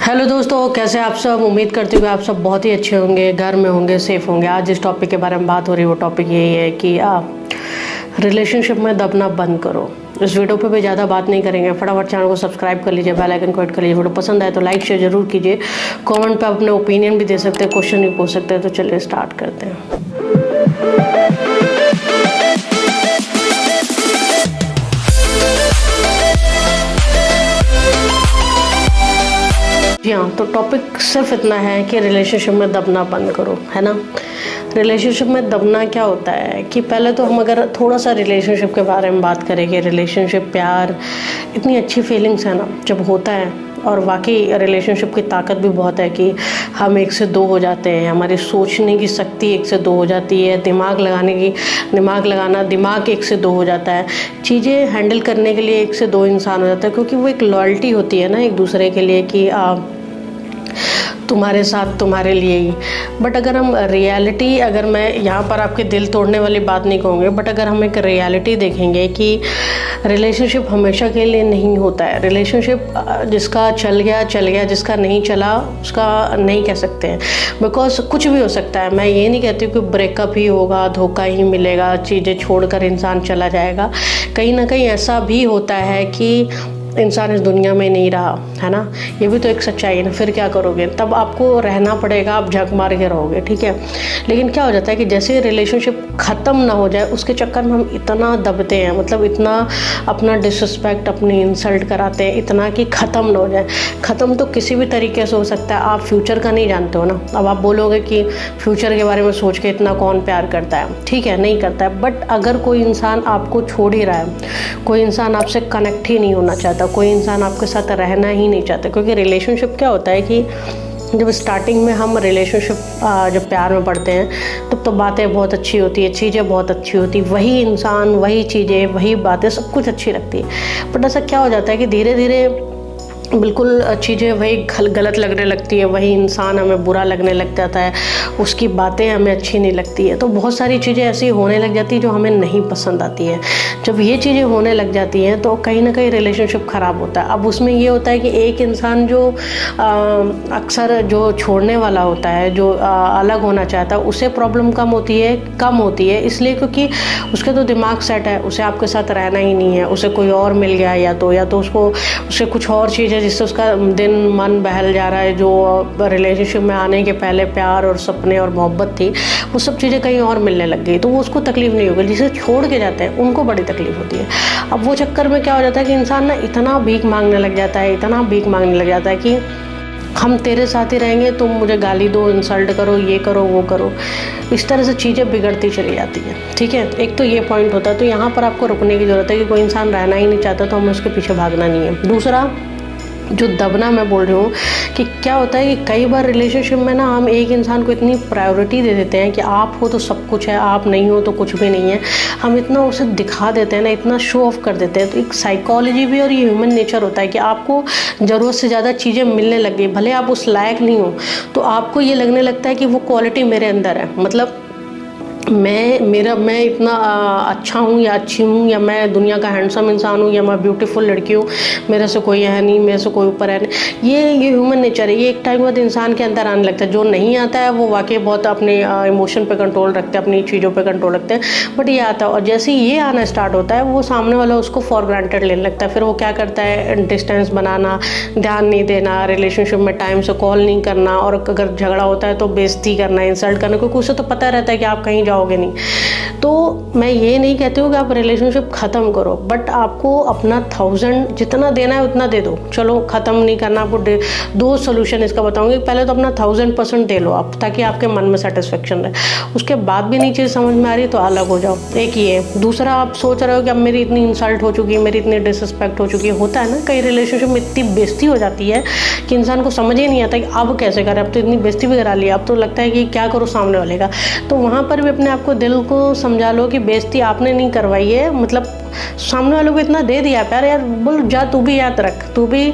Hello दोस्तों, कैसे आप सब। उम्मीद करती हूँ कि आप सब बहुत ही अच्छे होंगे, घर में होंगे, सेफ होंगे। आज जिस टॉपिक के बारे में बात हो रही है वो टॉपिक यही है कि रिलेशनशिप में दबना बंद करो। इस वीडियो पे भी ज़्यादा बात नहीं करेंगे, फटाफट चैनल को सब्सक्राइब कर लीजिए, बेल आइकन को हिट कर लीजिए। वीडियो पसंद आए तो लाइक शेयर जरूर कीजिए। कमेंट पे अपने ओपिनियन भी दे सकते हैं, क्वेश्चन भी पूछ सकते हैं। तो चलिए स्टार्ट करते हैं। जी हाँ, तो टॉपिक सिर्फ इतना है कि रिलेशनशिप में दबना बंद करो, है ना। रिलेशनशिप में दबना क्या होता है कि पहले तो हम अगर थोड़ा सा रिलेशनशिप के बारे में बात करें कि रिलेशनशिप, प्यार इतनी अच्छी फीलिंग्स है ना जब होता है। और वाकई रिलेशनशिप की ताकत भी बहुत है कि हम एक से दो हो जाते हैं। हमारी सोचने की शक्ति एक से दो हो जाती है, दिमाग एक से दो हो जाता है, चीज़ें हैंडल करने के लिए एक से दो इंसान हो जाता है। क्योंकि वो एक लॉयल्टी होती है ना एक दूसरे के लिए कि तुम्हारे साथ तुम्हारे लिए ही। बट अगर हम रियलिटी, अगर मैं यहाँ पर आपके दिल तोड़ने वाली बात नहीं कहूँगी, बट अगर हम एक रियलिटी देखेंगे कि रिलेशनशिप हमेशा के लिए नहीं होता है। रिलेशनशिप जिसका चल गया, जिसका नहीं चला उसका नहीं कह सकते हैं। बिकॉज कुछ भी हो सकता है। मैं ये नहीं कहती हूँ कि ब्रेकअप ही होगा, धोखा ही मिलेगा, चीज़ें छोड़कर इंसान चला जाएगा। कहीं ना कहीं ऐसा भी होता है कि इंसान इस दुनिया में नहीं रहा, है ना। ये भी तो एक सच्चाई है ना। फिर क्या करोगे, तब आपको रहना पड़ेगा, आप झक मार के रहोगे, ठीक है। लेकिन क्या हो जाता है कि जैसे रिलेशनशिप ख़त्म ना हो जाए उसके चक्कर में हम इतना दबते हैं, मतलब इतना अपना डिसरिस्पेक्ट, अपनी इंसल्ट कराते हैं इतना कि ख़त्म ना हो जाए। ख़त्म तो किसी भी तरीके से हो सकता है। आप फ्यूचर का नहीं जानते हो ना। अब आप बोलोगे कि फ्यूचर के बारे में सोच के इतना कौन प्यार करता है, ठीक है, नहीं करता है। बट अगर कोई इंसान आपको छोड़ ही रहा है, कोई इंसान आपसे कनेक्ट ही नहीं होना चाहता, कोई इंसान आपके साथ रहना ही नहीं चाहता। क्योंकि रिलेशनशिप क्या होता है कि जब स्टार्टिंग में हम रिलेशनशिप जब प्यार में पड़ते हैं तब तो बातें बहुत अच्छी होती है, चीज़ें बहुत अच्छी होती, वही इंसान, वही चीज़ें, वही बातें, सब कुछ अच्छी लगती है। बट ऐसा क्या हो जाता है कि धीरे धीरे बिल्कुल चीज़ें वही गलत लगने लगती है, वही इंसान हमें बुरा लगने लग जाता है, उसकी बातें हमें अच्छी नहीं लगती है। तो बहुत सारी चीज़ें ऐसी होने लग जाती है जो हमें नहीं पसंद आती है। जब ये चीज़ें होने लग जाती हैं तो कहीं ना कहीं रिलेशनशिप ख़राब होता है। अब उसमें ये होता है कि एक इंसान जो अक्सर जो छोड़ने वाला होता है, जो अलग होना चाहता है, उसे प्रॉब्लम कम होती है इसलिए क्योंकि उसके तो दिमाग सेट है, उसे आपके साथ रहना ही नहीं है। उसे कोई और मिल गया या तो उसे कुछ और चीज़ जिससे उसका दिन मन बहल जा रहा है। जो रिलेशनशिप में आने के पहले प्यार और सपने और मोहब्बत थी, वो सब चीज़ें कहीं और मिलने लग गई, तो वो उसको तकलीफ नहीं होगी। जिसे छोड़ के जाते हैं उनको बड़ी तकलीफ होती है। अब वो चक्कर में क्या हो जाता है कि इंसान ना इतना भीख मांगने लग जाता है कि हम तेरे साथ ही रहेंगे, तुम मुझे गाली दो, इंसल्ट करो, ये करो, वो करो। इस तरह से चीज़ें बिगड़ती चली जाती है, ठीक है। एक तो ये पॉइंट होता है। तो यहाँ पर आपको रुकने की ज़रूरत है कि कोई इंसान रहना ही नहीं चाहता तो हमें उसके पीछे भागना नहीं है। दूसरा जो दबना मैं बोल रही हूँ कि क्या होता है कि कई बार रिलेशनशिप में ना हम एक इंसान को इतनी प्रायोरिटी दे देते हैं कि आप हो तो सब कुछ है, आप नहीं हो तो कुछ भी नहीं है। हम इतना उसे दिखा देते हैं ना, इतना शो ऑफ कर देते हैं। तो एक साइकोलॉजी भी और ये ह्यूमन नेचर होता है कि आपको ज़रूरत से ज़्यादा चीज़ें मिलने लग गई, भले आप उस लायक नहीं हो, तो आपको ये लगने लगता है कि वो क्वालिटी मेरे अंदर है। मतलब मैं इतना अच्छा हूँ या अच्छी हूँ, या मैं दुनिया का हैंडसम इंसान हूँ, या मैं ब्यूटीफुल लड़की हूँ, मेरे से कोई है नहीं, मेरे से कोई ऊपर है नहीं। ये ह्यूमन नेचर है। ये एक टाइम बाद इंसान के अंदर आने लगता है। जो नहीं आता है वो वाकई बहुत अपने इमोशन पे कंट्रोल रखते हैं, अपनी चीज़ों पे कंट्रोल रखते हैं। बट ये आता है, और जैसे ही ये आना स्टार्ट होता है वो सामने वाला उसको फॉर ग्रांटेड लेने लगता है। फिर वो क्या करता है, डिस्टेंस बनाना, ध्यान नहीं देना, रिलेशनशिप में टाइम से कॉल नहीं करना, और अगर झगड़ा होता है तो बेइज्जती करना, इंसल्ट करना, क्योंकि उसे तो पता रहता है कि आप कहीं जाओगे नहीं। तो मैं ये नहीं कहती हूँ कि आप रिलेशनशिप ख़त्म करो, बट आपको अपना 1000 जितना देना है उतना दे दो। चलो ख़त्म नहीं करना, आपको दो सोल्यूशन इसका बताऊंगी। पहले तो अपना 1000% दे लो आप, ताकि आपके मन में सेटिस्फेक्शन रहे। उसके बाद भी नहीं चीज़ समझ में आ रही तो अलग हो जाओ, एक ही है। दूसरा, आप सोच रहे हो कि अब मेरी इतनी इंसल्ट हो चुकी है, मेरी इतनी डिसरिस्पेक्ट हो चुकी है। होता है ना कई रिलेशनशिप में इतनी बेइज्जती हो जाती है कि इंसान को समझ ही नहीं आता कि अब कैसे करें। अब तो इतनी बेइज्जती भी करा लिया, अब तो लगता है कि क्या करो सामने वाले का। तो वहाँ पर भी अपने आप को, दिल को समझा लो कि बेइज्जती आपने नहीं करवाई है। मतलब सामने वालों को इतना दे दिया प्यार, यार बोल जा, तू भी याद रख, तू भी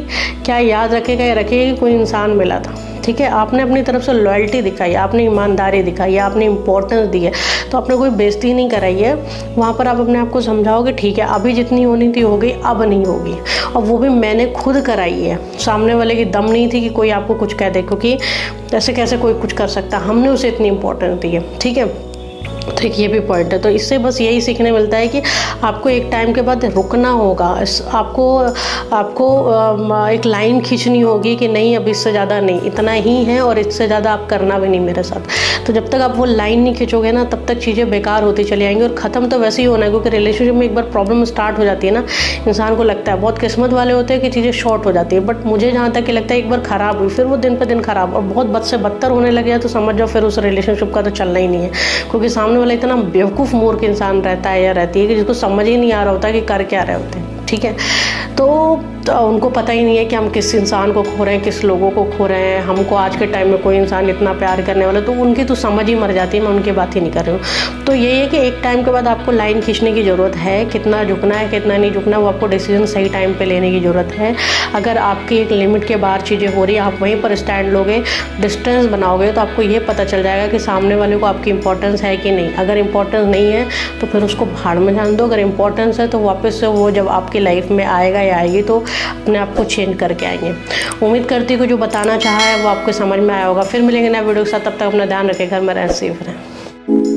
क्या याद रखेगा या रखेगा कि कोई इंसान मिला था, ठीक है, आपने अपनी तरफ से लॉयल्टी दिखाई, आपने ईमानदारी दिखाई, आपने इंपॉर्टेंस दी है, तो आपने कोई बेइज्जती नहीं कराई है। वहाँ पर आप अपने आप को समझाओगे ठीक है अभी जितनी होनी थी हो गई, अब नहीं होगी, और वो भी मैंने खुद कराई है। सामने वाले की दम नहीं थी कि कोई आपको कुछ कह दे, क्योंकि ऐसे कैसे कोई कुछ कर सकता, हमने उसे इतनी इंपॉर्टेंस दी है। ठीक है, तो एक ये भी पॉइंट है। तो इससे बस यही सीखने मिलता है कि आपको एक टाइम के बाद रुकना होगा, आपको एक लाइन खींचनी होगी कि नहीं अब इससे ज़्यादा नहीं, इतना ही है और इससे ज़्यादा आप करना भी नहीं मेरे साथ। तो जब तक आप वो लाइन नहीं खींचोगे ना तब तक चीज़ें बेकार होती चली आएंगी, और ख़त्म तो वैसे ही होना है, क्योंकि रिलेशनशिप में एक बार प्रॉब्लम स्टार्ट हो जाती है ना, इंसान को लगता है, बहुत किस्मत वाले होते हैं कि चीज़ें शॉर्ट हो जाती है, बट मुझे जहाँ तक कि लगता है एक बार ख़राब हुई फिर वो दिन पर दिन ख़राब और बहुत बद से बदतर होने लग जाए तो समझ जाओ फिर उस रिलेशनशिप का तो चलना ही नहीं है। क्योंकि सामने वाला इतना बेवकूफ़ मूर्ख इंसान रहता है या रहती है कि जिसको समझ ही नहीं आ रहा होता कि कर क्या रहे होते हैं। ठीक है, तो उनको पता ही नहीं है कि हम किस इंसान को खो रहे हैं, किस लोगों को खो रहे हैं। हमको आज के टाइम में कोई इंसान इतना प्यार करने वाला, तो उनकी तो समझ ही मर जाती है, मैं उनकी बात ही नहीं कर रही हूँ। तो यही है कि एक टाइम के बाद आपको लाइन खींचने की ज़रूरत है, कितना झुकना है कितना नहीं झुकना, वो आपको डिसीजन सही टाइम पे लेने की ज़रूरत है। अगर आपकी एक लिमिट के बाहर चीज़ें हो रही है, आप वहीं पर स्टैंड लोगे, डिस्टेंस बनाओगे, तो आपको ये पता चल जाएगा कि सामने वाले को आपकी इंपॉर्टेंस है कि नहीं। अगर इंपॉर्टेंस नहीं है तो फिर उसको भाड़ में जान दो, अगर इंपॉर्टेंस है तो वापस से वो जब आपकी लाइफ में आएगा या आएगी तो अपने आप को चेंज करके आएंगे। उम्मीद करती हूँ कि जो बताना चाहा है वो आपको समझ में आया होगा। फिर मिलेंगे नए वीडियो के साथ, तब तक अपना ध्यान रखें, घर में रहें, सेफ रहें।